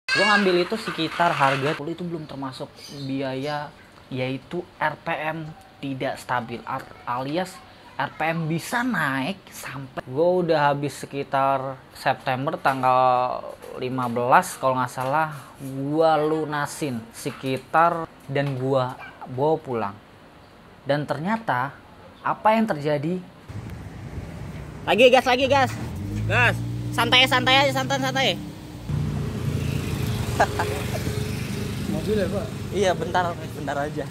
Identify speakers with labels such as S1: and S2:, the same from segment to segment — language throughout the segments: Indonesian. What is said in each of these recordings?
S1: Gue ngambil itu sekitar harga itu belum termasuk biaya, yaitu RPM tidak stabil alias RPM bisa naik sampai gue udah habis sekitar September tanggal 15 kalau nggak salah, gue lunasin sekitar dan gue bawa pulang. Dan ternyata apa yang terjadi? Lagi gas, santai aja, santai.
S2: Mobil ya Pak?
S1: Iya, bentar aja.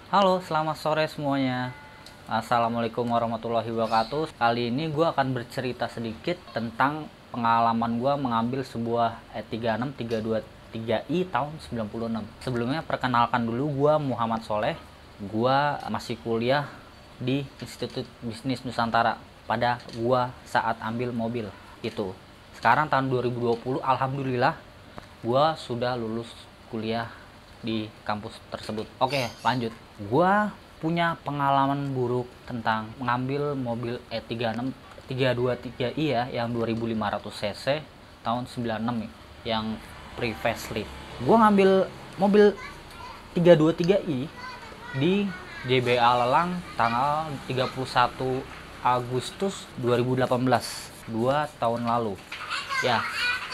S1: Halo, selamat sore semuanya. Assalamualaikum warahmatullahi wabarakatuh. Kali ini gue akan bercerita sedikit tentang pengalaman gue mengambil sebuah E36 323i tahun 96. Sebelumnya perkenalkan dulu, gue Muhammad Soleh. Gue masih kuliah di Institut Bisnis Nusantara pada gue saat ambil mobil itu. Sekarang tahun 2020, alhamdulillah gue sudah lulus kuliah di kampus tersebut. Oke, lanjut. Gua punya pengalaman buruk tentang mengambil mobil E36 323i ya, yang 2500 cc tahun 96 yang pre-facelift. Gua ngambil mobil 323i di JBA Lelang tanggal 31 Agustus 2018, 2 tahun lalu. Ya,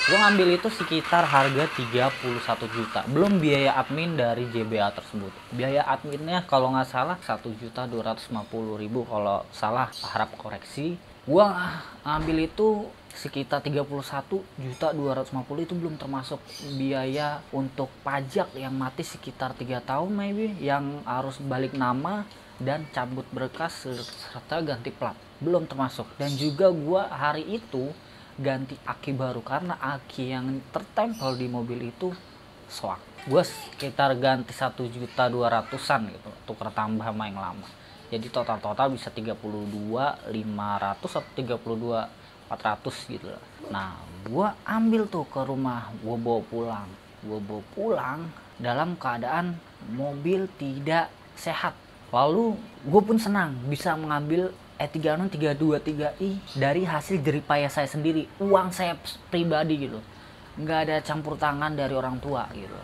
S1: gue ngambil itu sekitar harga 31 juta, belum biaya admin dari JBA tersebut. Biaya adminnya kalau nggak salah 1.250.000, kalau salah harap koreksi. Gue ngambil itu sekitar 31.250.000, itu belum termasuk biaya untuk pajak yang mati sekitar 3 tahun maybe, yang harus balik nama dan cabut berkas serta ganti plat, belum termasuk. Dan juga gue hari itu ganti aki baru karena aki yang tertempel di mobil itu soak. Gue sekitar ganti 1.200.000-an gitu, tukar tambah sama yang lama. Jadi total bisa 32.500 atau 32.400 gitu. Nah, gue ambil tuh ke rumah, gue bawa pulang dalam keadaan mobil tidak sehat. Lalu gue pun senang bisa mengambil E36 323i dari hasil jeripaya saya sendiri, uang saya pribadi gitu, nggak ada campur tangan dari orang tua gitu.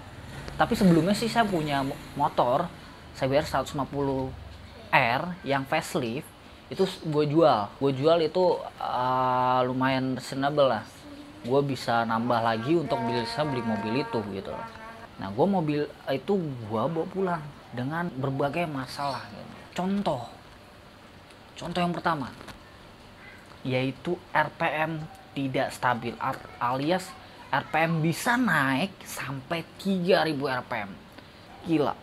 S1: Tapi sebelumnya sih saya punya motor CBR 150R yang facelift, itu gue jual itu lumayan reasonable lah. Gue bisa nambah lagi untuk bisa beli mobil itu gitu. Nah, mobil itu gue bawa pulang dengan berbagai masalah gitu. Contoh yang pertama, yaitu RPM tidak stabil alias RPM bisa naik sampai 3000 RPM. Gila,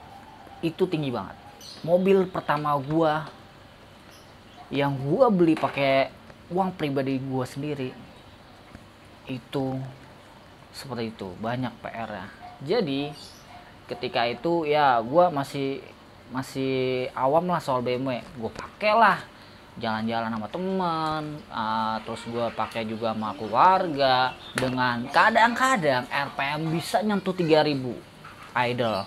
S1: itu tinggi banget. Mobil pertama gua yang gua beli pakai uang pribadi gua sendiri itu seperti itu, banyak PR-nya. Jadi ketika itu ya gua masih awam lah soal BMW. Gue pakai lah jalan-jalan sama temen, terus gue pakai juga sama keluarga, dengan kadang-kadang RPM bisa nyentuh 3000 idle.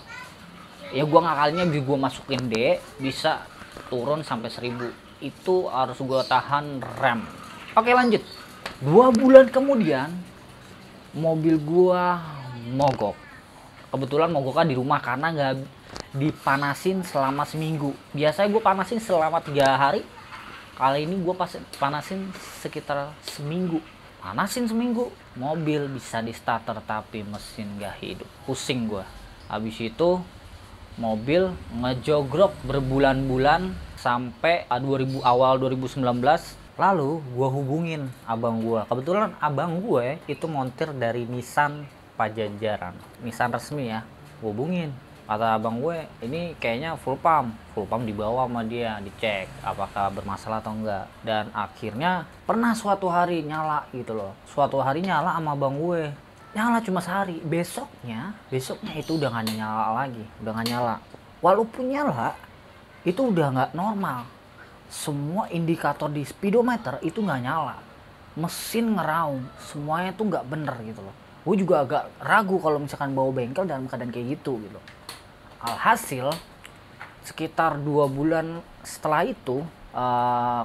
S1: Ya gue ngakalinya gue masukin D bisa turun sampai 1000. Itu harus gue tahan rem. Oke, lanjut. 2 bulan kemudian mobil gue mogok. Kebetulan mogoknya di rumah karena nggak dipanasin selama seminggu. Biasanya gue panasin selama 3 hari. Kali ini gue panasin sekitar seminggu. Mobil bisa di starter tapi mesin gak hidup. Pusing gue. Habis itu mobil ngejogrok berbulan-bulan sampai awal 2019. Lalu gue hubungin abang gue. Kebetulan abang gue itu montir dari Nissan Pajajaran, Nissan resmi ya. Gue hubungin, kata abang gue, ini kayaknya full pump dibawa sama dia, dicek apakah bermasalah atau enggak. Dan akhirnya pernah suatu hari nyala gitu loh. Suatu hari nyala sama abang gue, nyala cuma sehari. Besoknya itu udah gak nyala lagi, udah gak nyala. Walaupun nyala, itu udah gak normal. Semua indikator di speedometer itu gak nyala, mesin ngeraung, semuanya tuh gak bener gitu loh. Gue juga agak ragu kalau misalkan bawa bengkel dalam keadaan kayak gitu. Alhasil Sekitar 2 bulan setelah itu,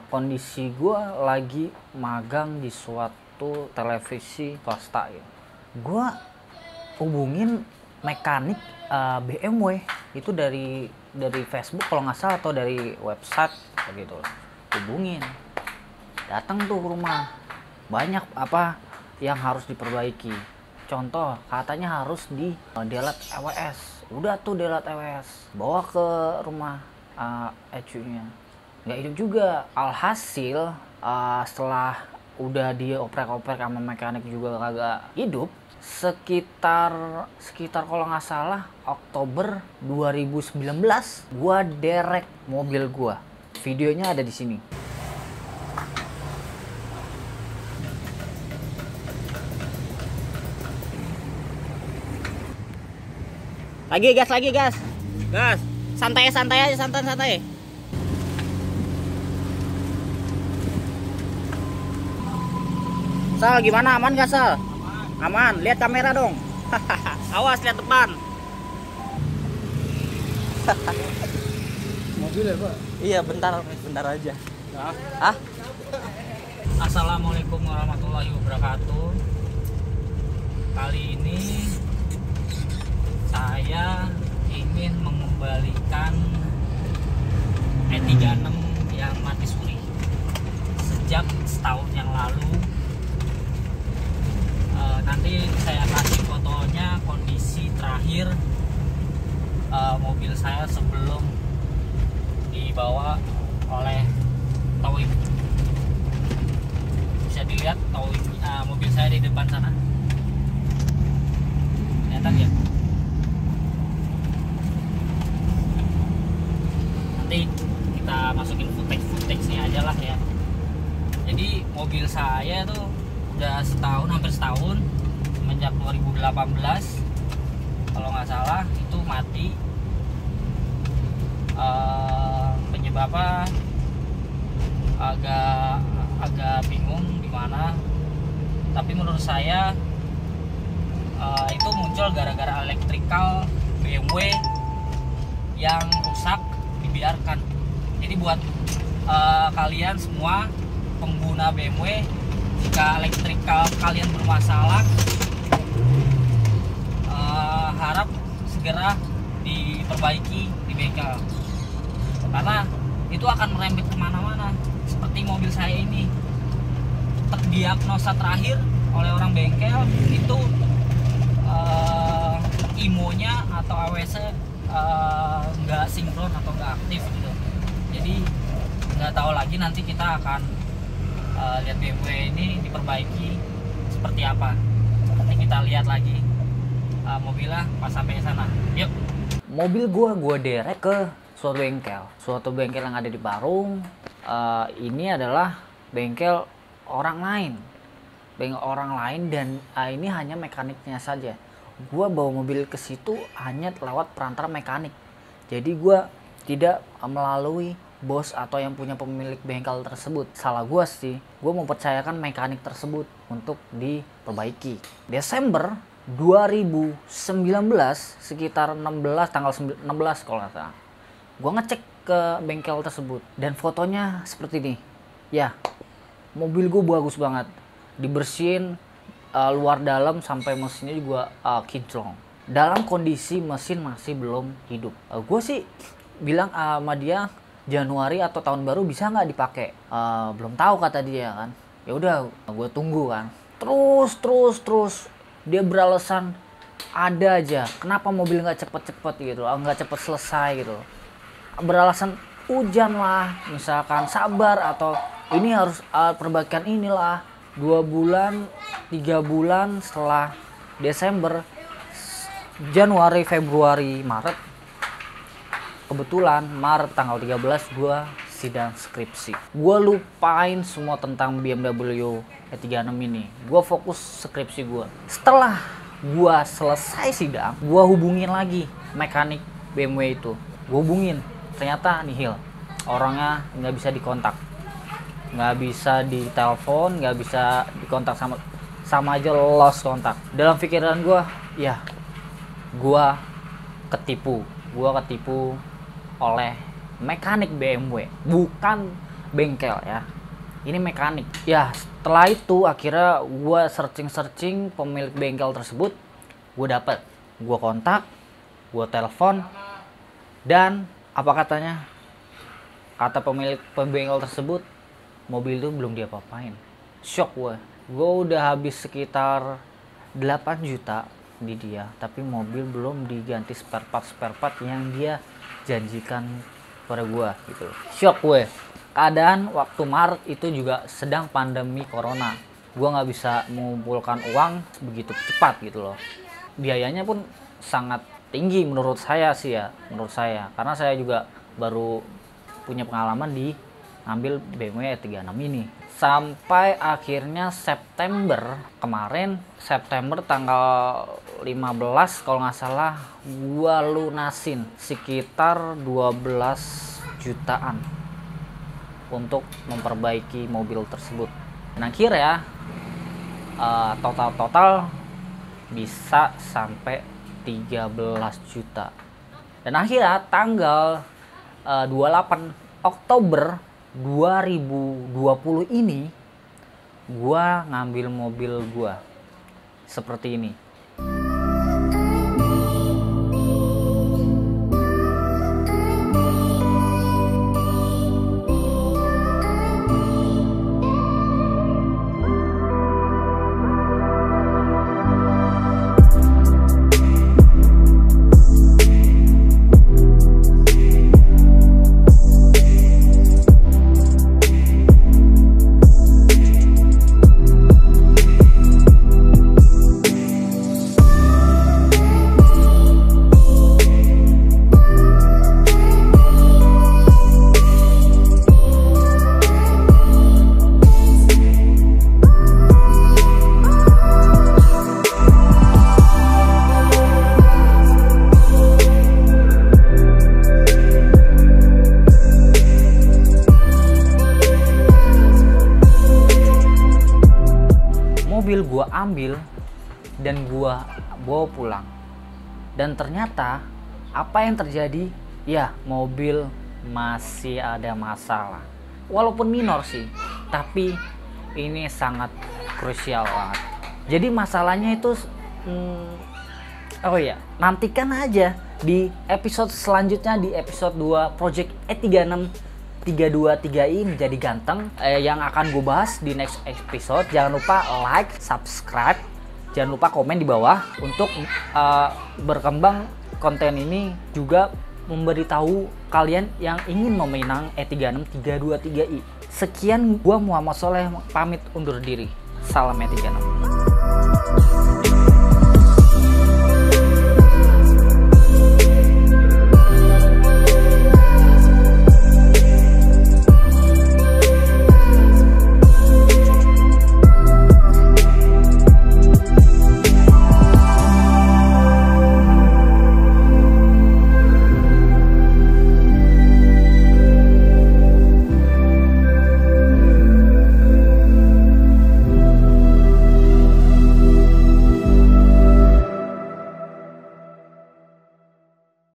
S1: kondisi gue lagi magang di suatu televisi swasta ya. Gue hubungin mekanik BMW itu dari Facebook kalau nggak salah, atau dari website begitu. Hubungin, datang tuh ke rumah, banyak apa yang harus diperbaiki. Contoh, katanya harus di delete EWS. Udah tuh delete EWS, bawa ke rumah ECU-nya, nggak hidup juga. Alhasil setelah udah dioprek-oprek sama mekanik juga kagak hidup, sekitar kalau nggak salah Oktober 2019 gua derek mobil gua. Videonya ada di sini. Lagi gas. Santai aja, santai. Sal, gimana? Aman gak, Sal? Aman. Lihat kamera dong. Awas, lihat depan.
S2: Mobil ya Pak?
S1: Iya, bentar aja. Hah? Assalamualaikum warahmatullahi wabarakatuh. Kali ini saya ingin mengembalikan E36 yang mati suri sejak setahun yang lalu. Nanti saya kasih fotonya kondisi terakhir mobil saya sebelum dibawa oleh towing. Bisa dilihat towing mobil saya di depan sana. Kelihatan ya? Nanti kita masukin footage-nya aja lah ya. Jadi mobil saya tuh udah hampir setahun, semenjak 2018 kalau nggak salah itu mati. Penyebabnya agak bingung gimana, tapi menurut saya itu muncul gara-gara elektrikal BMW yang rusak dibiarkan. Jadi buat kalian semua pengguna BMW, jika elektrikal kalian bermasalah, harap segera diperbaiki di bengkel, karena itu akan merembet kemana-mana. Seperti mobil saya ini, terdiagnosa terakhir oleh orang bengkel itu IMO-nya atau AWS nggak sinkron atau nggak aktif gitu. Jadi nggak tahu lagi nanti kita akan lihat BMW ini diperbaiki seperti apa. Nanti kita lihat lagi mobilnya pas sampai sana. Yuk. Mobil gua derek ke suatu bengkel yang ada di Parung. Ini adalah bengkel orang lain dan ini hanya mekaniknya saja. Gua bawa mobil ke situ hanya lewat perantara mekanik. Jadi gua tidak melalui bos atau yang punya pemilik bengkel tersebut. Salah gua sih. Gua mempercayakan mekanik tersebut untuk diperbaiki. Desember 2019 sekitar tanggal 16 kalau nggak salah, gua ngecek ke bengkel tersebut dan fotonya seperti ini ya. Mobil gua bagus banget, dibersihin luar dalam sampai mesinnya juga kinclong. Dalam kondisi mesin masih belum hidup. Gue sih bilang sama dia Januari atau tahun baru bisa nggak dipakai. Belum tahu kata dia kan. Ya udah, gue tunggu kan. Terus dia beralasan ada aja kenapa mobil nggak cepet gitu, nggak cepet selesai gitu. Beralasan hujan lah, misalkan sabar, atau ini harus perbaikan inilah. 2 bulan 3 bulan setelah Desember, Januari, Februari, Maret, kebetulan Maret tanggal 13 gue sidang skripsi. Gue lupain semua tentang BMW E36 ini. Gue fokus skripsi gue. Setelah gue selesai sidang, gue hubungin lagi mekanik BMW itu. Gue hubungin, ternyata nihil. Orangnya nggak bisa dikontak, nggak bisa ditelepon, nggak bisa dikontak, sama aja lost kontak. Dalam pikiran gue, ya gue ketipu oleh mekanik BMW, bukan bengkel ya. Ini mekanik. Ya, setelah itu akhirnya gue searching pemilik bengkel tersebut. Gue dapet, gue kontak, gue telepon, dan apa katanya? Kata pemilik bengkel tersebut, mobil itu belum diapa-apain. Shock gue. Gue udah habis sekitar 8 juta di dia, tapi mobil belum diganti spare part yang dia janjikan pada gue gitu. Shock gue. Keadaan waktu Maret itu juga sedang pandemi corona. Gue nggak bisa mengumpulkan uang begitu cepat gitu loh. Biayanya pun sangat tinggi menurut saya sih ya, karena saya juga baru punya pengalaman di ngambil BMW E36 ini. Sampai akhirnya September kemarin, September tanggal 15 kalau nggak salah, gua lunasin sekitar 12 jutaan untuk memperbaiki mobil tersebut. Dan akhirnya total bisa sampai 13 juta. Dan akhirnya tanggal 28 Oktober 2020 ini gua ngambil mobil gua seperti ini. Mobil gua ambil dan gua bawa pulang, dan ternyata apa yang terjadi? Ya, mobil masih ada masalah, walaupun minor sih, tapi ini sangat krusial banget. Jadi masalahnya itu nantikan aja di episode selanjutnya, di episode 2 Project E36 323i menjadi ganteng, yang akan gue bahas di next episode. Jangan lupa like, subscribe, jangan lupa komen di bawah untuk berkembang konten ini, juga memberitahu kalian yang ingin memenang E36 323i. Sekian, gua Muhammad Soleh pamit undur diri. Salam E36.